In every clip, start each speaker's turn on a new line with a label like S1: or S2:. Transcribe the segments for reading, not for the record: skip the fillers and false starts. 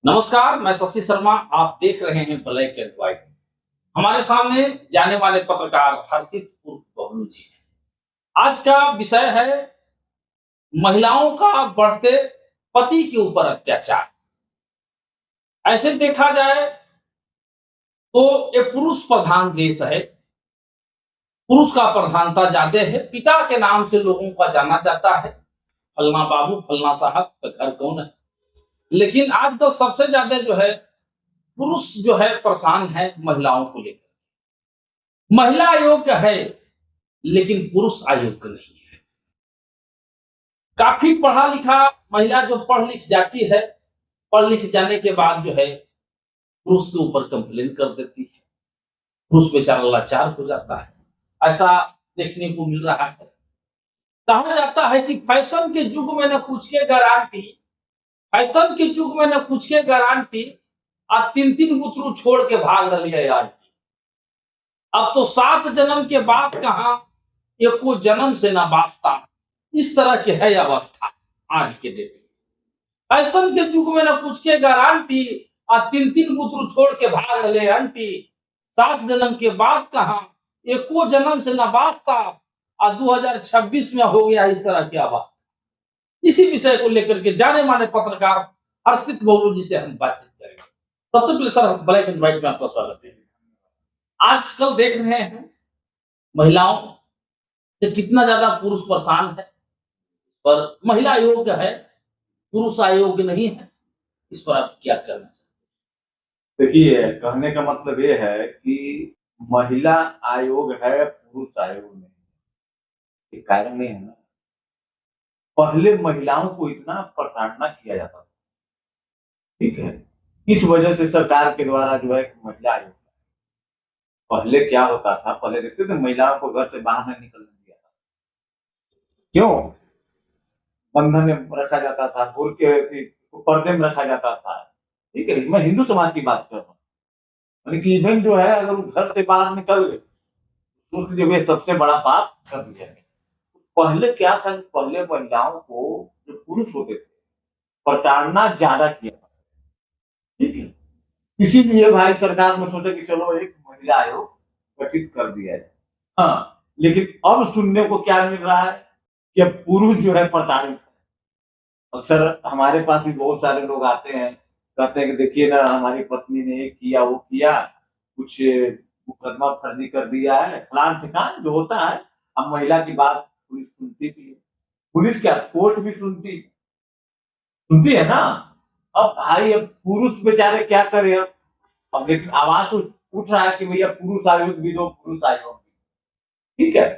S1: नमस्कार, मैं शशि शर्मा। आप देख रहे हैं ब्लैक एंड व्हाइट। हमारे सामने जाने वाले पत्रकार हर्षित उर्फ बबलू जी हैं। आज का विषय है महिलाओं का बढ़ते पति के ऊपर अत्याचार। ऐसे देखा जाए तो ये पुरुष प्रधान देश है। पुरुष का प्रधानता ज्यादा है। पिता के नाम से लोगों का जाना जाता है, फलना बाबू, फलना साहब का घर कौन है। लेकिन आजकल सबसे ज्यादा जो है पुरुष जो है परेशान है महिलाओं को लेकर। महिला अयोग्य है लेकिन पुरुष अयोग्य नहीं है। काफी पढ़ा लिखा महिला जो पढ़ लिख जाती है, पढ़ लिख जाने के बाद जो है पुरुष के ऊपर कंप्लेन कर देती है। पुरुष बेचारा लाचार हो जाता है। ऐसा देखने को मिल रहा है। कहा जाता है कि फैशन के युग में न कुछ के गारंटी, फैशन के युग में न कुछ के गारंटी, और तीन तीन बुतरू छोड़ के भाग रही है आंटी। अब तो 7 जन्म के बाद कहा एको जन्म से ना वास्ता। इस तरह की है अवस्था आज के डेट में। फैशन के युग में न कुछ के गारंटी, और तीन तीन बुतरू छोड़ के भाग रहे आंटी। 7 जन्म के बाद कहा एको जन्म से ना वास्ता, और 2026 में हो गया इस तरह की अवस्था। इसी विषय को लेकर के जाने माने पत्रकार हर्षित बबलू जी से हम बातचीत करेंगे। सबसे पहले सर, ब्लैक एंड व्हाइट में आपका स्वागत है। आजकल देख रहे हैं महिलाओं से कितना ज्यादा पुरुष परेशान है, पर महिला योग्य है, पुरुष अयोग्य नहीं है। इस पर आप क्या कहना चाहते
S2: देखिए, कहने का मतलब ये है कि महिला आयोग है, पुरुष आयोग नहीं। ये कारण नहीं है ना। पहले महिलाओं को इतना प्रताड़ना किया जाता था, ठीक है। इस वजह से सरकार के द्वारा जो है महिला आयोग। पहले क्या होता था, पहले देखते थे महिलाओं को घर से बाहर नहीं निकलने दिया था। क्यों? बंधन में रखा जाता था, पर्दे में रखा जाता था, ठीक है। मैं हिंदू समाज की बात कर रहा हूँ। यानी कि इवन जो है, अगर वो घर से बाहर निकल गए तो उसके लिए सबसे बड़ा पाप कर दिया गया। पहले क्या था कि पहले महिलाओं को जो पुरुष होते थे प्रताड़ना ज्यादा किया था, ठीक है। इसीलिए भाई सरकार ने सोचा कि चलो एक महिला आयोग गठित कर दिया जाए। हाँ, लेकिन अब सुनने को क्या मिल रहा है कि अब पुरुष जो है प्रताड़ित है। अक्सर हमारे पास भी बहुत सारे लोग आते हैं, कहते हैं कि देखिए ना, हमारी पत्नी ने ये किया वो किया, कुछ मुकदमा फर्जी कर दिया है, फलान ठिकान जो होता है। अब महिला की बात पुलिस सुनती भी है। पुलिस क्या, कोर्ट भी सुनती है ना। अब भाई, अब पुरुष बेचारे क्या करे। अब लेकिन आवाज तो उठ रहा है कि भैया पुरुष आयोग भी दो, पुरुष आयोग भी, ठीक है।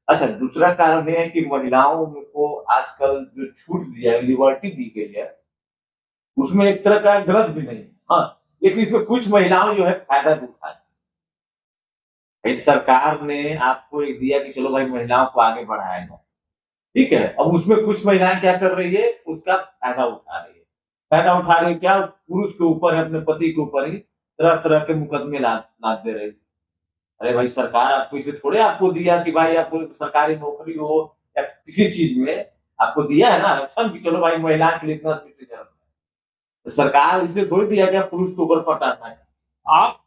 S2: अच्छा, दूसरा कारण यह है कि महिलाओं को आजकल जो छूट दिया है, लिबर्टी दी गई है, उसमें एक तरह का गलत भी नहीं। हाँ, लेकिन इसमें कुछ महिलाओं जो है फायदा भी उठा रही है। सरकार ने आपको एक दिया कि चलो भाई महिलाओं को आगे बढ़ाया जाए, ठीक है। अब उसमें कुछ महिलाएं क्या कर रही है, उसका फायदा उठा रही है। फायदा उठा रही है क्या, पुरुष के ऊपर है, अपने पति के ऊपर ही तरह तरह के मुकदमे लाद दे रही। अरे भाई, सरकार आपको इसे थोड़े आपको दिया कि भाई आपको सरकारी नौकरी हो या किसी चीज में आपको दिया है ना आरक्षण कि चलो भाई महिला के लिए इतना सीट रिजर्व है। तो सरकार इसलिए थोड़ी दिया गया पुरुष के ऊपर प्रताड़ना है।
S1: आप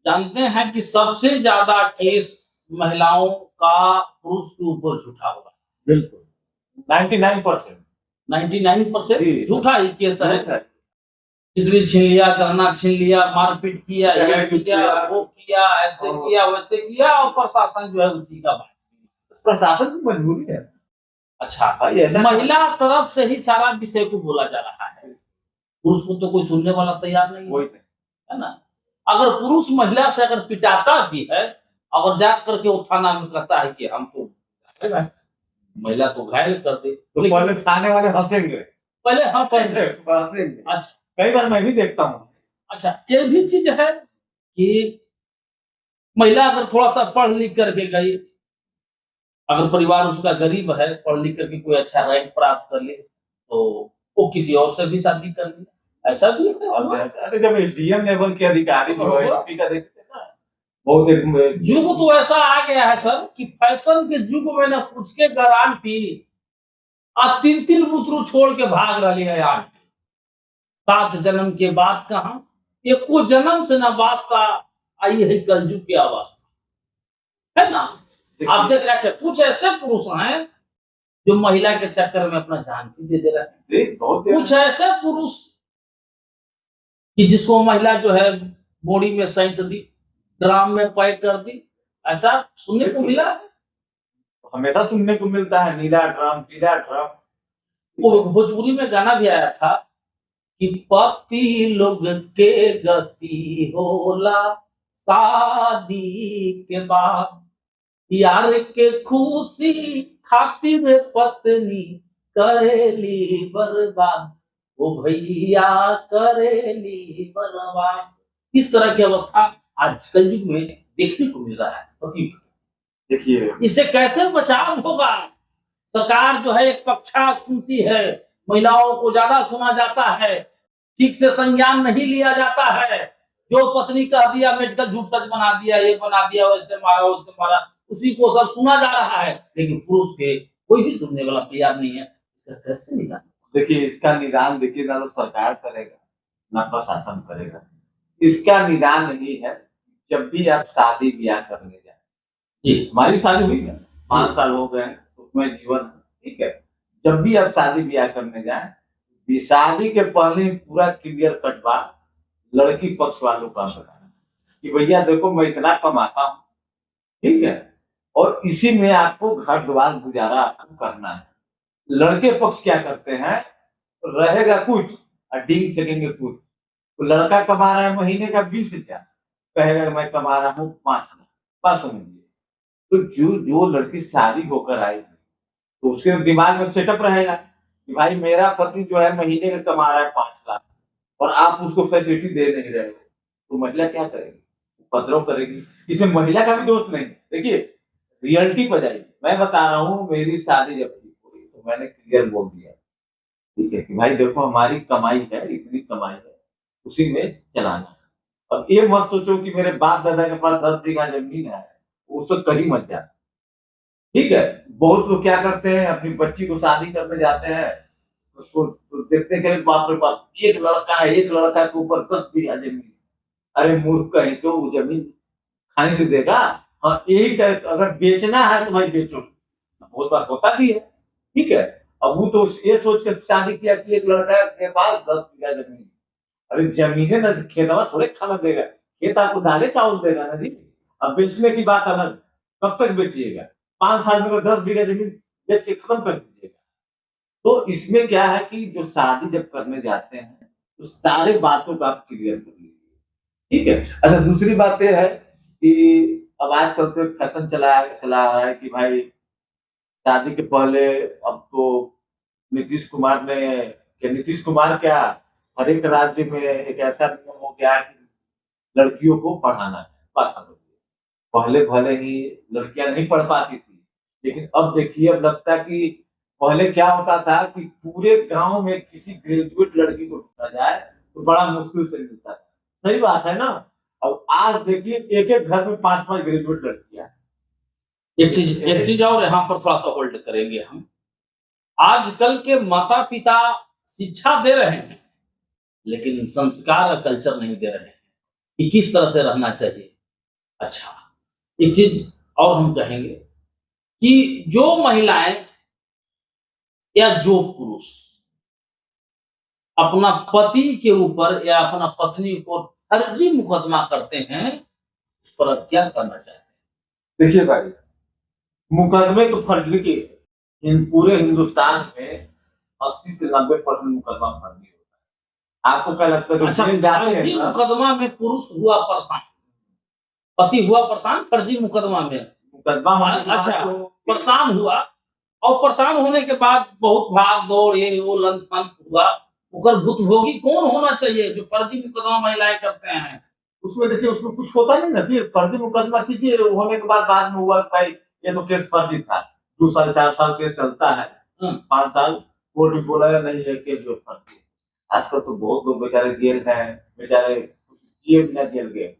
S1: जानते हैं कि सबसे ज्यादा केस महिलाओं का पुरुष के ऊपर झूठा हो रहा है।
S2: बिल्कुल 99%।
S1: 99% झूठा ही केस है। सिगड़ी छीन लिया, गहना छीन लिया, मारपीट किया, ये किया, वो किया, ऐसे किया, वैसे किया, और प्रशासन जो है उसी का बात।
S2: प्रशासन की मजबूरी है।
S1: अच्छा
S2: भाई, ऐसा
S1: महिला तरफ से ही सारा विषय को बोला जा रहा है, पुरुष को तो कोई सुनने वाला तैयार नहीं है ना। अगर पुरुष महिला से अगर पिटाता भी है, अगर जा करके वो थाना में कहता है कि हम तो महिला को घायल कर दे,
S2: तो पहले थाने वाले हंसेंगे,
S1: पहले हंसेंगे।
S2: अच्छा, कई बार मैं भी देखता हूँ।
S1: अच्छा, ये भी चीज है कि महिला अगर थोड़ा सा पढ़ लिख करके गई, अगर परिवार उसका गरीब है, पढ़ लिख करके कोई अच्छा रैंक प्राप्त कर ले, तो वो किसी और से भी शादी कर ले। ऐसा भी है।
S2: अरे जब एसडीएम लेवल के अधिकारी जो है यूपी का देखते हैं ना, बहुत एक
S1: युग तो ऐसा आ गया है सर कि फैशन के युग में ना कुछ के गारंटी, और तीन तीन बुतरू छोड़ के भाग रही है आंटी। 7 जन्म के बाद कहा, एको जन्म से न वास्ता, आई है कलयुग की अवस्था, है ना। आप देख रहे हैं कुछ ऐसे पुरुष हैं जो महिला के चक्कर में अपना जान भी दे रहे हैं। कुछ ऐसे पुरुष कि जिसको महिला जो है बोरी में सैंत दी, ड्राम में पैक कर दी, ऐसा सुनने को मिला है।
S2: हमेशा सुनने को मिलता है, नीला ड्राम पीला ड्राम।
S1: वो भोजपुरी में गाना भी आया था कि पति लोग के गति होला शादी के बाद, यार के खुशी खातिर पत्नी करेली बर्बाद, वो भैया करेली बर्बाद। इस तरह की अवस्था आज कल युग में देखने को मिल रहा है। पति
S2: देखिए,
S1: इससे कैसे बचाव होगा? सरकार जो है एक पक्षा सुनती है, महिलाओं को ज्यादा सुना जाता है, ठीक से संज्ञान नहीं लिया जाता है। जो पत्नी कह दिया मेडिकल झूठ सच बना दिया, ये बना दिया, वैसे मारा वैसे मारा, उसी को सब सुना जा रहा है। लेकिन पुरुष के कोई भी सुनने वाला तैयार नहीं है। इसका कैसे निदान?
S2: देखिए, इसका निदान देखिए ना तो सरकार करेगा ना प्रशासन करेगा। इसका निदान यही है, जब भी आप शादी ब्याह करने जाए,
S1: जी
S2: हमारी शादी हुई है, 5 साल हो गए, उसमें जीवन, ठीक है। जब भी आप शादी ब्याह करने जाए, शादी के पहले पूरा क्लियर कट बात लड़की पक्ष वालों का बताना कि भैया देखो मैं इतना कमाता हूँ, ठीक है, और इसी में आपको घर द्वार गुजारा आपको करना है। लड़के पक्ष क्या करते हैं, रहेगा कुछ और डींग फेंकेंगे कुछ। तो लड़का कमा रहा है महीने का 20,000, कहेगा मैं कमा रहा हूँ 5 लाख, बस समझिए। तो जो लड़की शादी होकर आएगी तो उसके दिमाग में सेटअप रहेगा कि भाई मेरा पति जो है महीने का कमा रहा है 5 लाख और आप उसको फैसिलिटी दे नहीं रहे हो, तो महिला क्या करेगी? उपद्रव करेगी। इसमें महिला का भी दोष नहीं। देखिए, रियलिटी पर जाइए। मैं बता रहा हूँ, मेरी शादी जब ठीक हुई तो मैंने क्लियर बोल दिया, ठीक है, कि भाई देखो हमारी कमाई है, इतनी कमाई है, उसी में चलाना है। अब ये मत सोचो कि मेरे बाप दादा के पास 10 बीघा जमीन है, उसको कहीं मत जाना, ठीक है। बहुत लोग क्या करते हैं, अपनी बच्ची को शादी करने जाते हैं, उसको तो देखते हैं बाप रे बाप, एक लड़का के ऊपर 10 बीघा जमीन। अरे मूर्ख कहीं को, वो जमीन खाने से देगा? हाँ, यही अगर बेचना है तो भाई बेचो, बहुत बार होता भी है, ठीक है। अब वो तो ये सोच कर शादी किया कि एक लड़का के पास 10 बीघा जमीन। अरे जमीन ना खेतवा थोड़े खाना देगा, खेत आपको दाले चावल देगा ना जी। अब बेचने की बात अलग, कब तक बेचिएगा? 5 साल में तो 10 बीघा जमीन बेच के खत्म कर दीजिएगा। तो इसमें क्या है कि जो शादी जब करने जाते हैं तो सारे बातों को आप क्लियर कर लीजिए, ठीक है। अच्छा, दूसरी बात यह है कि अब आजकल तो एक फैशन चला आ रहा है कि भाई शादी के पहले, अब तो नीतीश कुमार क्या, हर एक राज्य में एक ऐसा नियम हो गया है कि लड़कियों को पढ़ाना है। बात समझिए, पहले भले ही लड़कियां नहीं पढ़ पाती थी, लेकिन अब देखिए, अब लगता है कि पहले क्या होता था कि पूरे गांव में किसी ग्रेजुएट लड़की को ढूंढा जाए तो बड़ा मुश्किल से मिलता था। सही बात है ना। अब आज देखिए, एक घर में 5-5 ग्रेजुएट लड़कियां।
S1: एक चीज और यहाँ पर थोड़ा सा होल्ड करेंगे हम। आजकल के माता पिता शिक्षा दे रहे हैं, लेकिन संस्कार और कल्चर नहीं दे रहे हैं कि किस तरह से रहना चाहिए। अच्छा, एक चीज और हम कहेंगे कि जो महिलाएं या जो पुरुष अपना पति के ऊपर या अपना पत्नी को फर्जी मुकदमा करते हैं, उस पर अब क्या करना चाहते हैं?
S2: देखिए भाई, मुकदमे तो फर्जी के पूरे हिंदुस्तान में 80 से 90% मुकदमा फर्जी होता है। आपको क्या लगता है?
S1: अच्छा, फर्जी मुकदमा में पुरुष हुआ परेशान, पति हुआ परेशान, फर्जी मुकदमा में
S2: मुकदमा,
S1: अच्छा, परेशान हुआ, और परेशान होने के बाद बहुत भाग दौड़ ये वो लन फन हुआ, उकर भुक्तभोगी कौन होना चाहिए? जो फर्जी मुकदमा महिलाएं करते हैं।
S2: उसमें देखिए, उसमें कुछ होता नहीं ना। फिर फर्जी मुकदमा कीजिए, होने के बाद में हुआ भाई ये तो केस फर्जी था, 2 साल 4 साल केस चलता है, 5 साल कोर्ट बोला नहीं है केस जो फर्जी। आजकल तो बहुत लोग बेचारे जेल गए, बेचारे कुछ किए बिना जेल गए,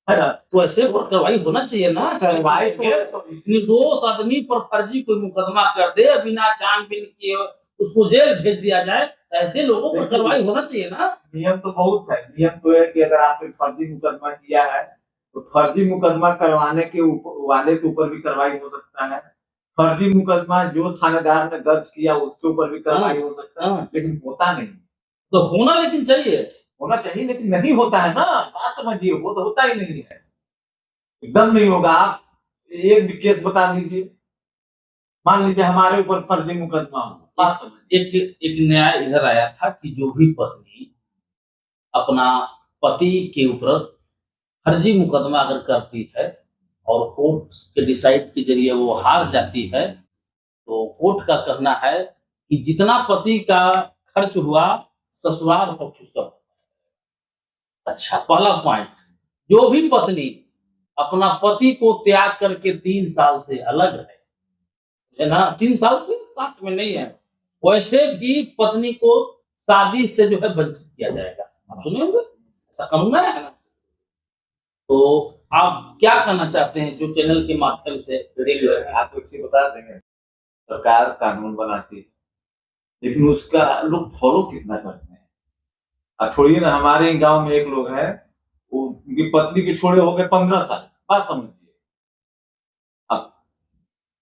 S2: है ना।
S1: तो ऐसे कार्रवाई होना चाहिए ना।
S2: कार्रवाई तो
S1: निर्दोष आदमी पर फर्जी कोई मुकदमा कर दे, बिना छानबीन किए उसको जेल भेज दिया जाए, ऐसे लोगों पर
S2: देखिए,
S1: कार्रवाई होना चाहिए ना।
S2: नियम तो बहुत है। नियम तो है कि अगर आपने फर्जी मुकदमा किया है तो फर्जी मुकदमा करवाने के वाले के ऊपर भी कार्रवाई हो सकता है। फर्जी मुकदमा जो थानेदार ने दर्ज किया उसके ऊपर भी कार्रवाई हो सकता है,
S1: हाँ,
S2: लेकिन होता नहीं।
S1: तो होना लेकिन चाहिए।
S2: होना चाहिए लेकिन नहीं होता है ना, बात समझिए, वो तो होता ही नहीं है, एकदम नहीं होगा। आप एक भी केस बता दीजिए, मान लीजिए हमारे ऊपर फर्जी मुकदमा हो, बात समझिए।
S1: एक न्याय इधर आया था कि जो भी पत्नी अपना पति के ऊपर फर्जी मुकदमा अगर करती है और कोर्ट के डिसाइड के जरिए वो हार जाती है, तो कोर्ट का कहना है कि जितना पति का खर्च हुआ ससुराल पक्ष उसका। अच्छा, पहला पॉइंट, जो भी पत्नी अपना पति को त्याग करके 3 साल से अलग है ना, 3 साल से साथ में नहीं है, वैसे भी पत्नी को शादी से जो है वंचित किया जाएगा। आप सुने होंगे, ऐसा कानून है ना। तो आप क्या कहना चाहते हैं जो चैनल के माध्यम से देख रहे हैं?
S2: आपको एक चीज बता देंगे, सरकार कानून बनाती है लेकिन उसका लोग फॉलो कितना करते हैं। अब छोड़िए ना, हमारे गांव में एक लोग हैं, वो उनकी पत्नी के छोड़े हो गए 15 साल, बात समझिए। अब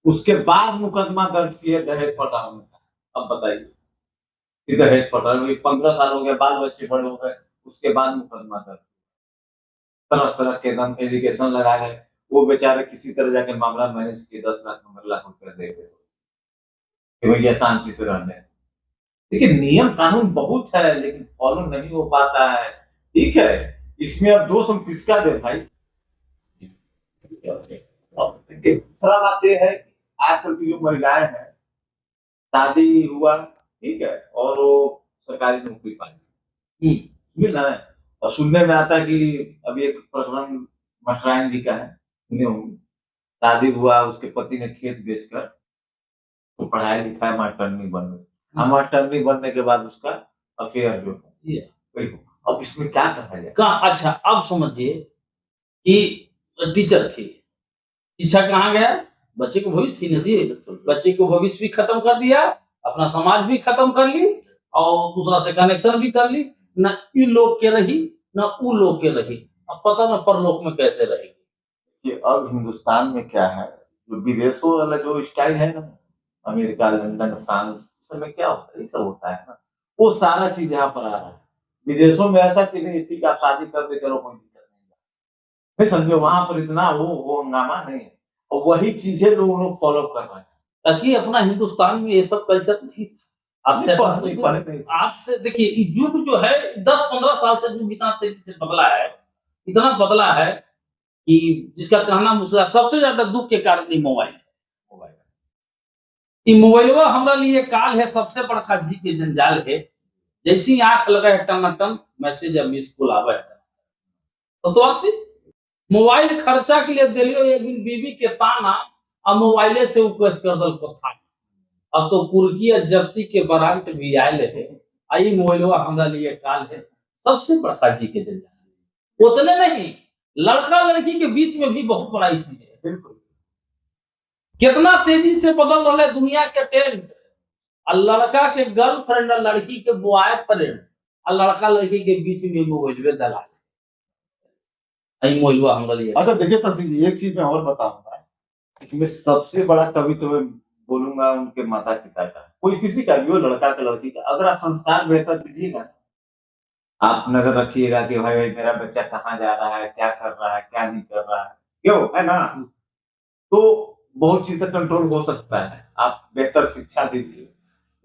S2: उसके बाद मुकदमा दर्ज किए दहेज पटाने का। अब बताइए कि दहेज पटाने 15 साल हो गए, बाल बच्चे बड़े हो गए, उसके बाद मुकदमा दर्ज, तरह तरह के एकदम एलिगेशन लगा गए। वो बेचारे किसी तरह जाके मामला मैनेज किए, 10 लाख 15 लाख रुपए दे गए कि भैया शांति से रहने। देखिए, नियम कानून बहुत है लेकिन फॉलो नहीं हो पाता है। ठीक है, इसमें अब दोष हम किसका दे भाई। अब देखिए, दूसरा बात यह है कि आजकल की जो महिलाएं हैं, शादी हुआ ठीक है और वो सरकारी नौकरी पाई, समझे ना। और सुनने में आता है कि अभी एक प्रकरण मटरायन जी का है, सुने होंगे। शादी हुआ, उसके पति ने खेत बेचकर तो पढ़ाया लिखाया, मास्टरनी बन गई। हाँ, मास्टरनी बनने के बाद उसका अफेयर जो है वही हो। अब इसमें क्या कहा जाए?
S1: कहाँ, अच्छा अब समझिए कि टीचर थी, शिक्षा कहाँ गया, बच्चे को भविष्य थी ना जी, बच्चे को भविष्य भी खत्म कर दिया, अपना समाज भी खत्म कर ली और दूसरा से कनेक्शन भी कर ली, न ई लोग के रही न उ लोग के रही। अब पता न परलोक में कैसे रहेगी।
S2: कि अब हिंदुस्तान में क्या है, जो विदेशों वाला जो स्टाइल है ना, अमेरिका, लंदन, फ्रांस, इस सब में क्या होता है, ये सब होता है ना, वो सारा चीज यहाँ पर आ रहा है। विदेशों में ऐसा कि नहीं, ठीक है आप शादी कर दे, चलो कोई दिक्कत नहीं समझे, वहां पर इतना वो हंगामा नहीं है, और वही चीजें लोग फॉलो कर रहे हैं।
S1: ताकि अपना हिंदुस्तान में ये सब कल्चर नहीं था। आज से
S2: पहले
S1: आज से देखिए, ये युग जो है 10-15 साल से जो इतना तेजी से बदला है, इतना बदला है कि जिसका कहना मुश्किल। सबसे ज्यादा दुख के कारण ये मोबाइल, ई मोबाइलवा हमरा लिए काल है, सबसे बड़का जी के जंजाल है। जैसी आंख लगा है टनाटन मैसेज या मिस कॉल आवे है। तो बात फिर मोबाइल खर्चा के लिए दिलियो एक दिन बीबी के ताना, अब मोबाइले से उपस कर दल को था। अब तो कुर्की या जब्ती के वारंट भी आए है। आई मोबाइलवा हमरा लिए काल है, सबसे बड़का जी के जंजाल। उतने नहीं, लड़का लड़की के बीच में भी बहुत बड़ा चीज है।
S2: बिल्कुल,
S1: कितना तेजी से बदल रहा है दुनिया के ट्रेंड। लड़का के गर्लफ्रेंड और लड़की के बॉयफ्रेंड और लड़का लड़की के बीच में मोबाइल दलाल। मोबाइलवा हमरा लिए।
S2: अच्छा देखिए शशि जी, एक चीज मैं और बताऊंगा, इसमें सबसे बड़ा कवि तो मैं बोलूंगा उनके माता पिता का, कोई किसी का भी हो, लड़का का लड़की का, अगर आप संस्कार बेहतर दीजिएगा, आप नजर रखिएगा कि भाई भाई मेरा बच्चा कहाँ जा रहा है, क्या कर रहा है, क्या नहीं कर रहा है, क्यों है ना, तो बहुत चीजें कंट्रोल हो सकता है। आप बेहतर शिक्षा दीजिए।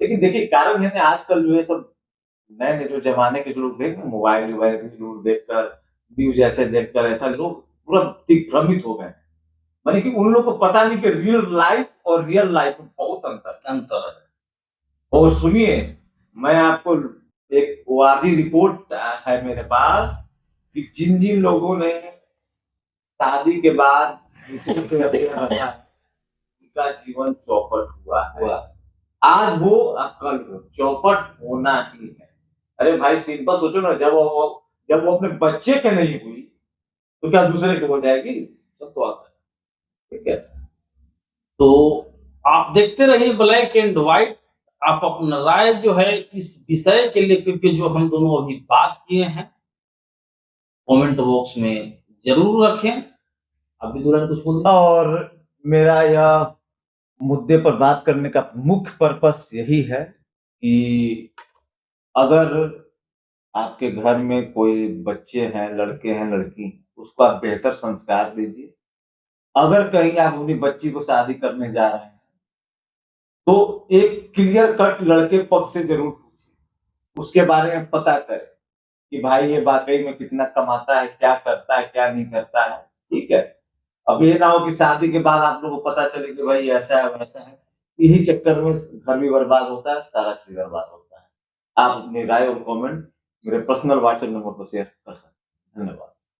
S2: लेकिन देखिए कारण है ना, आजकल जो है सब नए नए जो जमाने के जो लोग देख, मोबाइल वोबाइल न्यूज देखकर, न्यूज ऐसे देखकर ऐसा लोग पूरा दिग्भ्रमित हो गए। माने कि उन लोग को पता नहीं कि रियल लाइफ और रियल लाइफ में बहुत अंतर है। और सुनिए, मैं आपको एक वादी रिपोर्ट है मेरे पास कि जिन जिन लोगों ने शादी के बाद दूसरे से अफेयर रखा है, उनका जीवन चौपट हुआ है। आज हो कल हो, चौपट होना ही है। अरे भाई सिंपल सोचो ना, जब वो अपने बच्चे के नहीं हुई तो क्या दूसरे के हो जाएगी? सब तो आता है, ठीक है।
S1: तो आप देखते रहिए ब्लैक एंड व्हाइट आप अपना राय जो है इस विषय के लेकर के जो हम दोनों अभी बात किए हैं कमेंट बॉक्स में जरूर रखें। अभी दुल्हन कुछ बोलिए।
S2: और मेरा यह मुद्दे पर बात करने का मुख्य पर्पस यही है कि अगर आपके घर में कोई बच्चे हैं, लड़के हैं, लड़की, उसको आप बेहतर संस्कार दीजिए। अगर कहीं आप अपनी बच्ची को शादी करने जा रहे हैं तो एक क्लियर कट लड़के पक्ष से जरूर पूछिए, उसके बारे में पता करें कि भाई ये वाकई में कितना कमाता है, क्या करता है, क्या नहीं करता है। ठीक है, अब ये ना हो कि शादी के बाद आप लोगों को पता चले कि भाई ऐसा है वैसा है, यही चक्कर में घर भी बर्बाद होता है, सारा चीज बर्बाद होता है। आप अपनी राय और कमेंट मेरे पर्सनल व्हाट्सएप नंबर पर शेयर कर सकते हैं। धन्यवाद।